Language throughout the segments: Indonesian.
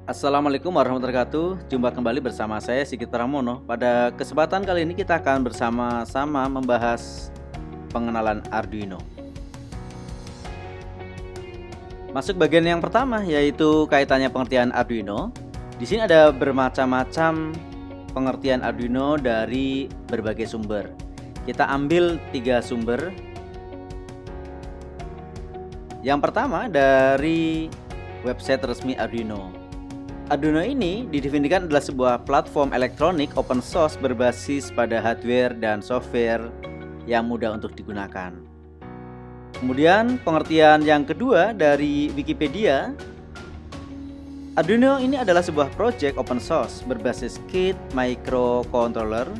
Assalamualaikum warahmatullahi wabarakatuh. Jumpa kembali bersama saya Sigit Pramono. Pada kesempatan kali ini kita akan bersama-sama membahas pengenalan Arduino. Masuk bagian yang pertama, yaitu kaitannya pengertian Arduino. Di sini ada bermacam-macam pengertian Arduino dari berbagai sumber. Kita ambil 3 sumber. Yang pertama dari website resmi Arduino. Arduino ini didefinisikan adalah sebuah platform elektronik open source berbasis pada hardware dan software yang mudah untuk digunakan. Kemudian pengertian yang kedua dari Wikipedia, Arduino ini adalah sebuah project open source berbasis kit microcontroller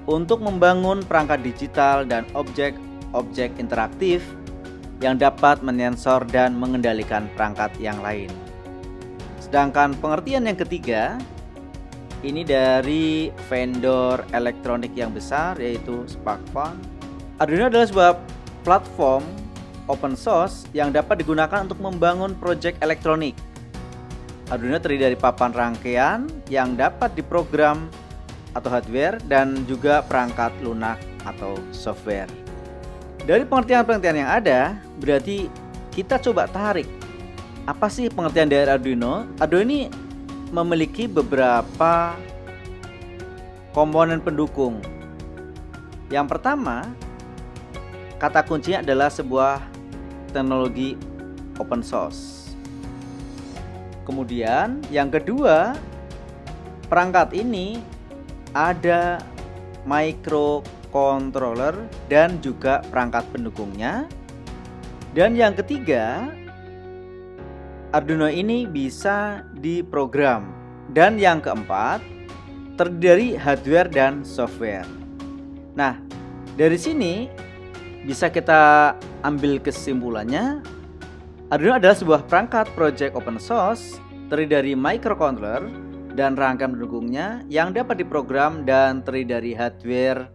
untuk membangun perangkat digital dan objek-objek interaktif yang dapat menyensor dan mengendalikan perangkat yang lain. Sedangkan pengertian yang ketiga, ini dari vendor elektronik yang besar yaitu SparkFun. Arduino adalah sebuah platform open source yang dapat digunakan untuk membangun proyek elektronik. Arduino terdiri dari papan rangkaian yang dapat diprogram atau hardware dan juga perangkat lunak atau software. Dari pengertian-pengertian yang ada, berarti kita coba tarik apa sih pengertian dari Arduino? Arduino ini memiliki beberapa komponen pendukung. Yang pertama, kata kuncinya adalah sebuah teknologi open source. Kemudian yang kedua, perangkat ini ada microcontroller dan juga perangkat pendukungnya. Dan yang ketiga, Arduino ini bisa diprogram. Dan yang keempat, terdiri dari hardware dan software. Nah, dari sini bisa kita ambil kesimpulannya, Arduino adalah sebuah perangkat project open source terdiri dari microcontroller dan rangkaian pendukungnya yang dapat diprogram dan terdiri dari hardware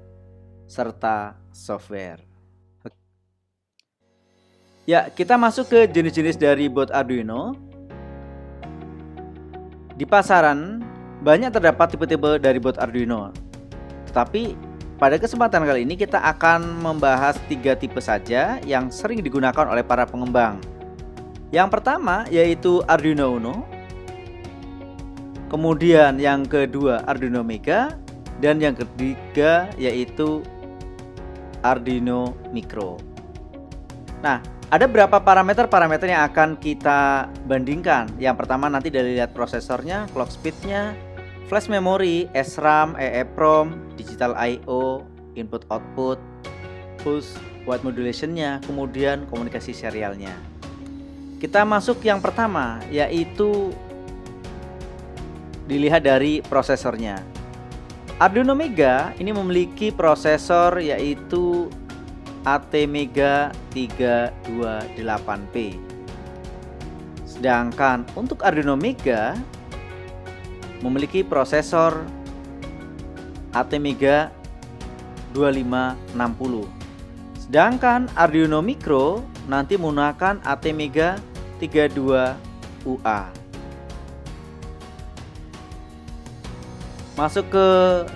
serta software. Ya, kita masuk ke jenis-jenis dari board Arduino. Di pasaran banyak terdapat tipe-tipe dari board Arduino. Tetapi pada kesempatan kali ini kita akan membahas 3 tipe saja yang sering digunakan oleh para pengembang. Yang pertama yaitu Arduino Uno. Kemudian yang kedua Arduino Mega, dan yang ketiga yaitu Arduino Micro. Nah, ada berapa parameter yang akan kita bandingkan. Yang pertama nanti dari lihat prosesornya, clock speednya, flash memory, SRAM, EEPROM, digital I/O, input output, pulse width modulationnya, kemudian komunikasi serialnya. Kita masuk yang pertama, yaitu dilihat dari prosesornya. Arduino Mega ini memiliki prosesor yaitu ATmega 328P. Sedangkan untuk Arduino Mega memiliki prosesor ATmega 2560. Sedangkan Arduino Micro nanti menggunakan ATmega 32UA. Masuk ke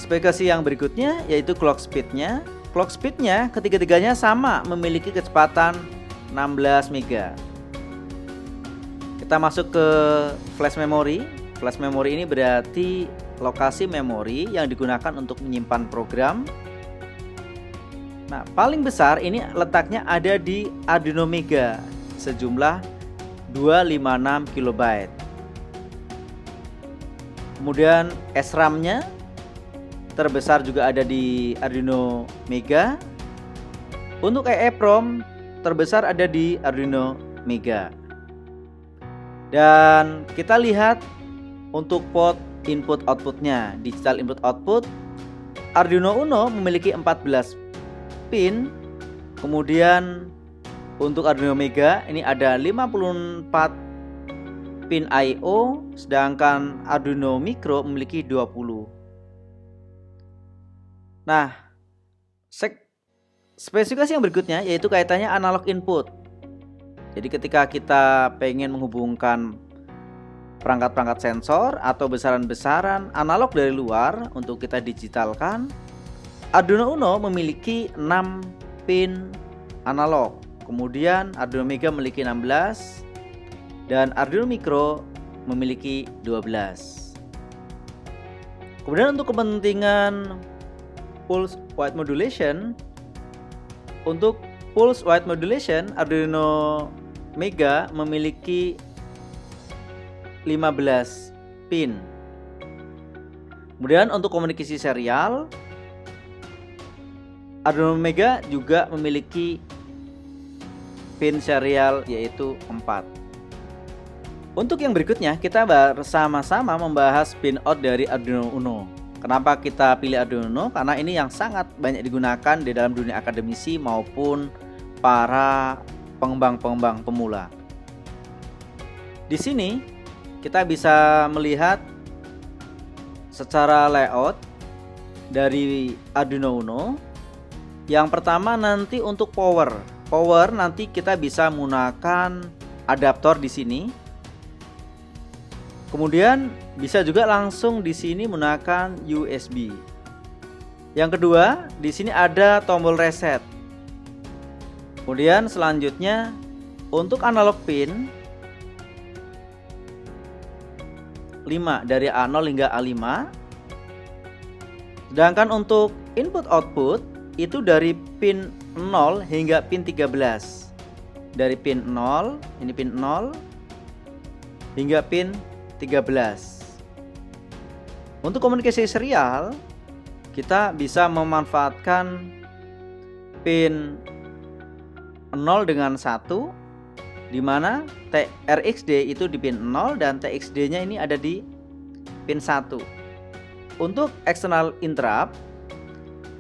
spesifikasi yang berikutnya yaitu clock speednya. Clock speednya ketiga-tiganya sama, memiliki kecepatan 16 mega. Kita masuk ke flash memory. Flash memory ini berarti lokasi memori yang digunakan untuk menyimpan program. Nah, paling besar ini letaknya ada di Arduino Mega, sejumlah 256 KB. Kemudian SRAM-nya terbesar juga ada di Arduino Mega. Untuk EEPROM terbesar ada di Arduino Mega. Dan kita lihat untuk port input outputnya, digital input output, Arduino Uno memiliki 14 pin. Kemudian untuk Arduino Mega ini ada 54 pin I/O, sedangkan Arduino Micro memiliki 20. Nah, spesifikasi yang berikutnya yaitu kaitannya analog input. Jadi ketika kita pengen menghubungkan perangkat-perangkat sensor atau besaran-besaran analog dari luar untuk kita digitalkan. Arduino Uno memiliki 6 pin analog. Kemudian Arduino Mega memiliki 16 dan Arduino Micro memiliki 12. Kemudian untuk kepentingan pulse width modulation, untuk pulse width modulation Arduino Mega memiliki 15 pin. Kemudian untuk komunikasi serial, Arduino Mega juga memiliki pin serial yaitu 4. Untuk yang berikutnya, kita bersama-sama membahas pin out dari Arduino Uno. Kenapa kita pilih Arduino Uno? Karena ini yang sangat banyak digunakan di dalam dunia akademisi maupun para pengembang-pengembang pemula. Di sini kita bisa melihat secara layout dari Arduino Uno. Yang pertama nanti untuk power. Power nanti kita bisa menggunakan adaptor di sini. Kemudian bisa juga langsung di sini menggunakan USB. Yang kedua, di sini ada tombol reset. Kemudian selanjutnya untuk analog pin 5 dari A0 hingga A5. Sedangkan untuk input output itu dari pin 0 hingga pin 13. Dari pin 0, ini pin 0 hingga pin 13. Untuk komunikasi serial, kita bisa memanfaatkan pin 0 dengan 1, di mana RxD itu di pin 0 dan TXD-nya ini ada di pin 1. Untuk external interrupt,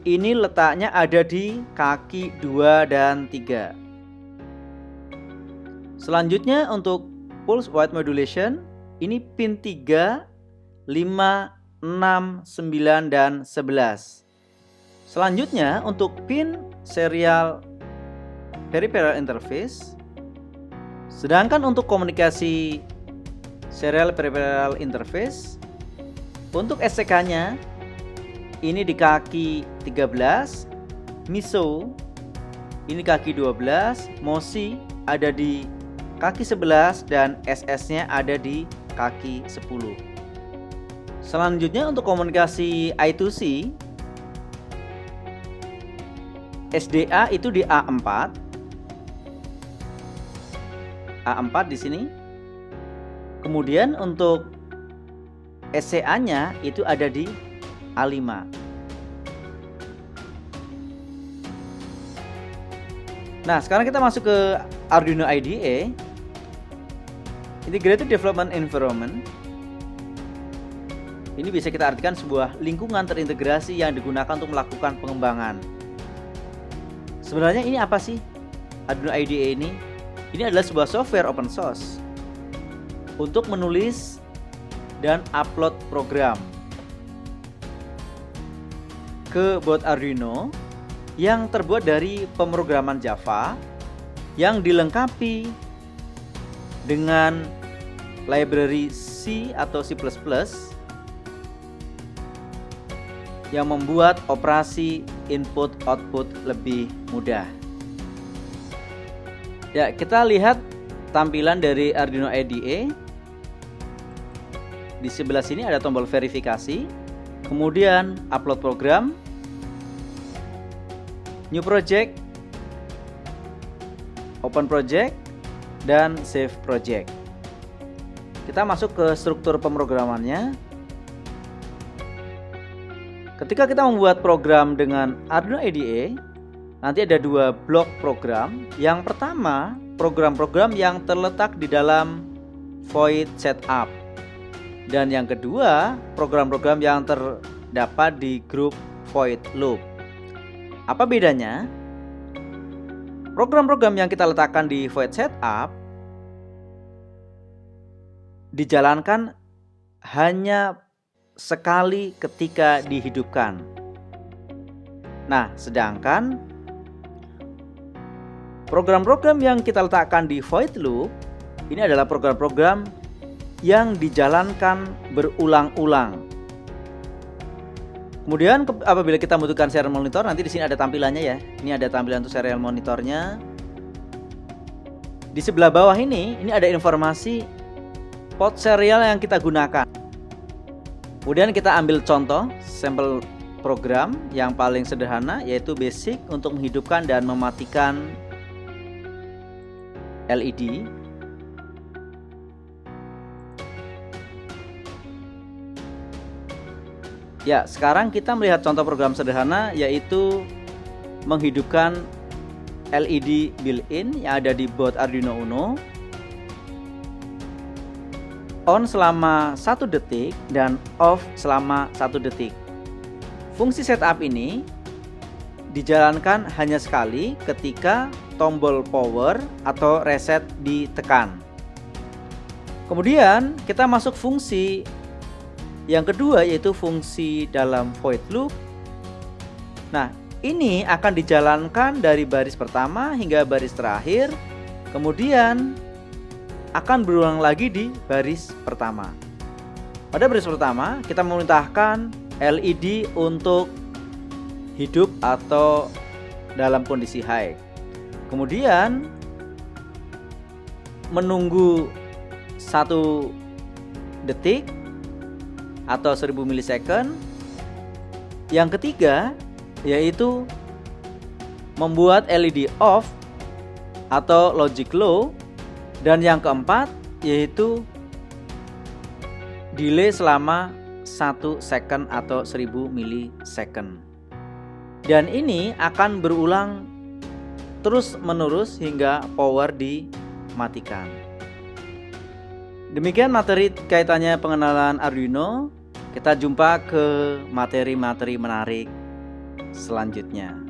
ini letaknya ada di kaki 2 dan 3. Selanjutnya untuk pulse width modulation, ini pin 3, 5, 6, 9, dan 11. Selanjutnya untuk pin serial peripheral interface. Sedangkan untuk komunikasi serial peripheral interface, untuk SCK-nya ini di kaki 13, MISO ini kaki 12, MOSI ada di kaki 11 dan SS-nya ada di kaki 10. Selanjutnya untuk komunikasi I2C, SDA itu di A4. A4 di sini. Kemudian untuk SCA-nya itu ada di A5. Nah, sekarang kita masuk ke Arduino IDE, Integrated Development Environment. Ini bisa kita artikan sebuah lingkungan terintegrasi yang digunakan untuk melakukan pengembangan. Sebenarnya ini apa sih Arduino IDE ini? Ini adalah sebuah software open source untuk menulis dan upload program ke board Arduino yang terbuat dari pemrograman Java yang dilengkapi dengan library C atau C++ yang membuat operasi input output lebih mudah. Ya, kita lihat tampilan dari Arduino IDE. Di sebelah sini ada tombol verifikasi, kemudian upload program, new project, open project, dan save project. Kita masuk ke struktur pemrogramannya. Ketika kita membuat program dengan Arduino IDE, nanti ada 2 blok program. Yang pertama, program-program yang terletak di dalam void setup. Dan yang kedua, program-program yang terdapat di grup void loop. Apa bedanya? Program-program yang kita letakkan di void setup dijalankan hanya sekali ketika dihidupkan. Nah, sedangkan program-program yang kita letakkan di void loop ini adalah program-program yang dijalankan berulang-ulang. Kemudian apabila kita membutuhkan serial monitor, nanti di sini ada tampilannya ya. Ini ada tampilan untuk serial monitornya. Di sebelah bawah ini ada informasi port serial yang kita gunakan. Kemudian kita ambil contoh sampel program yang paling sederhana, yaitu basic untuk menghidupkan dan mematikan LED. Ya, sekarang kita melihat contoh program sederhana, yaitu menghidupkan LED built-in yang ada di board Arduino Uno. On selama 1 detik dan off selama 1 detik. Fungsi setup ini dijalankan hanya sekali ketika tombol power atau reset ditekan. Kemudian kita masuk fungsi yang kedua, yaitu fungsi dalam void loop. Nah, ini akan dijalankan dari baris pertama hingga baris terakhir, kemudian akan berulang lagi di baris pertama. Pada baris pertama, kita memerintahkan LED untuk hidup atau dalam kondisi high. Kemudian menunggu 1 detik atau 1000 milisecond. Yang ketiga yaitu membuat LED off atau logic low. Dan yang keempat yaitu delay selama 1 second atau 1000 milisecond. Dan ini akan berulang terus menerus hingga power dimatikan. Demikian materi kaitannya pengenalan Arduino. Kita jumpa ke materi-materi menarik selanjutnya.